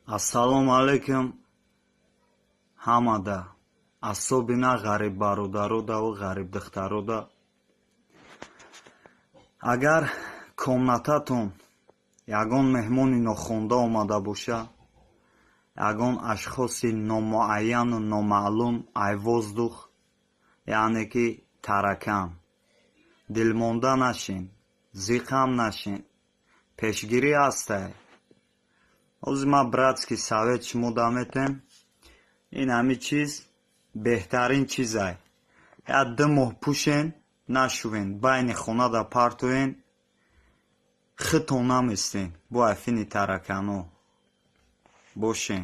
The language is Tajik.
Ассалому алейкум ҳамада, особина ғариб бародарудаву ғариб духтаруда. Агар комнататон ягон меҳмони нохонда омада боша, ягон ашхоси номуайяну номаълум ай воздух, яъне ки таракан, дилмонда нашин, зиқам нашин, пешгирӣ ҳастай. ҳозир ман братский совет шумо даметем, ин ҳами чиз беҳтарин чизай. я 2 моҳ пушен нашувен, байни хонада партоен, хитон наместен бо афини таракано бошен.